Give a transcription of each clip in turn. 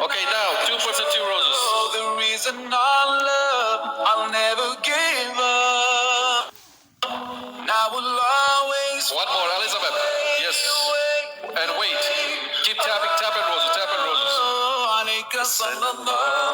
Okay, now 2%, 2 roses. The reason I love, I'll never give up. And I will always. One more, Elizabeth. Yes. And wait. Keep tapping, tap and roses, tap and roses. عليك صلى الله,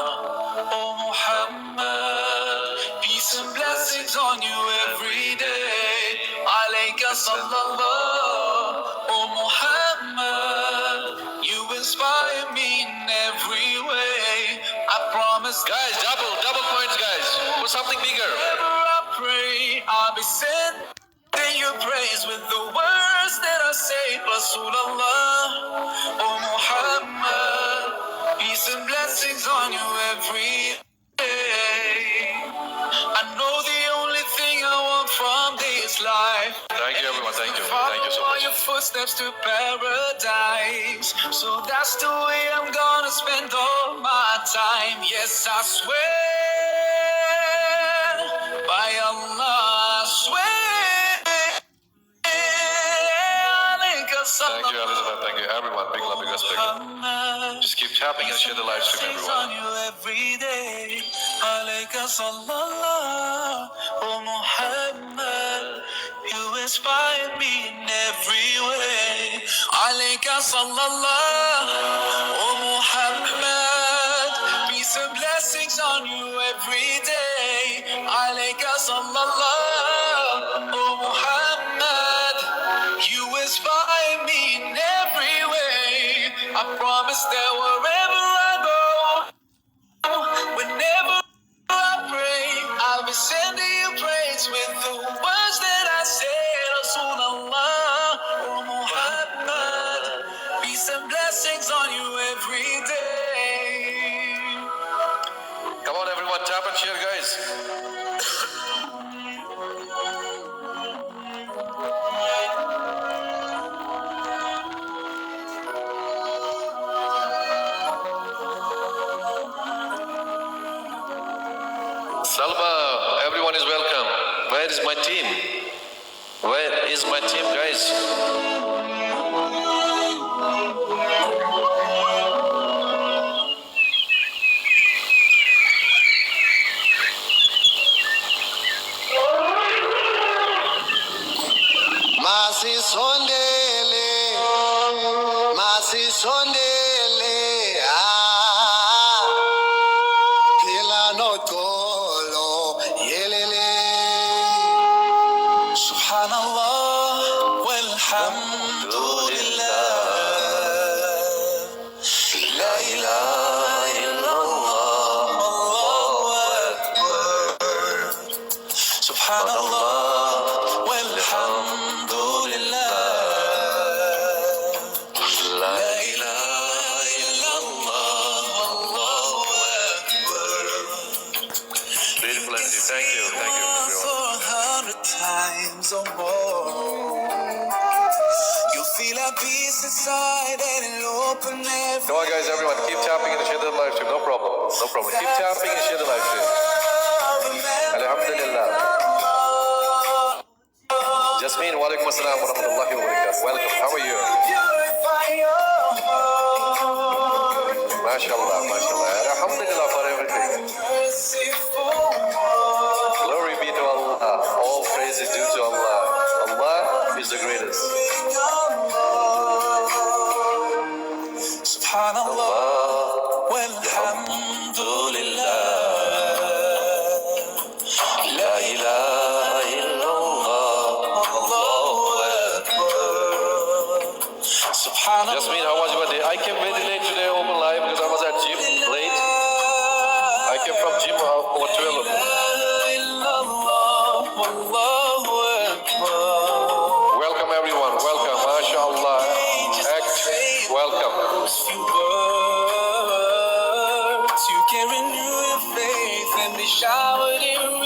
oh Muhammad. Peace and blessings on you every day. عليك صلى الله, oh Muhammad. You inspire me in every way. I promise. Guys, double points, guys. Put something bigger. Whenever I pray, I'll be sending your praise with the words that I say. Rasulullah, oh Muhammad. Peace and blessings on you every day. I know the only thing I want from this life. Thank you, everyone. Thank you. Thank you so Follow much. your footsteps to paradise. So that's the way I'm gonna spend all my time. Yes, I swear by Allah, I swear. Thank you, Elizabeth. Thank you, everyone. Big love, big respect. Just keep tapping and share the live stream, everyone. On you every day. Alayka sallallahu, oh Muhammad. You inspire me in every way. Alayka sallallahu, oh Muhammad. Peace and blessings on you every day. Alayka sallallahu, oh Muhammad. You inspire me in every way. I promise that wherever I go, whenever I pray, I'll be sending you praise with the words that I say. Rasulullah, oh Muhammad, peace and blessings on you every day. Come on, everyone. Tap and share, guys. Salma, everyone is welcome. Where is my team? Where is my team, guys? Masisondele, phila noxolo, yelele. Subhanallah, walhamdulillah. La ilaha illallah, Allahu Akbar. Subhanallah, walhamdulillah. La ilaha illallah, Allahu Akbar. Beautiful energy. Thank you, everyone. For 100 times or more. You feel a peace inside and it'll open every. Come on, guys, everyone. Keep tapping and share the live stream. No problem. No problem. Keep tapping and share the live stream. Alhamdulillah. Jasmine, wa alaikum assalam wa rahmatullahi wa barakatuh. Welcome. How are you? MashaAllah, MashaAllah. Alhamdulillah for everything. Glory be to Allah. All praise is due to Allah. Allah is the greatest. Subhanallah, walhamdulillah. La ilaha illallah, Allahu Akbar. Subhanallah. Jasmine, how was your day? I came very late today, open live, because I was at gym late. I came from gym over 12 o'clock. Welcome, everyone. Welcome. MashaAllah. Act. Welcome. Few words, you can renew your faith and be showered in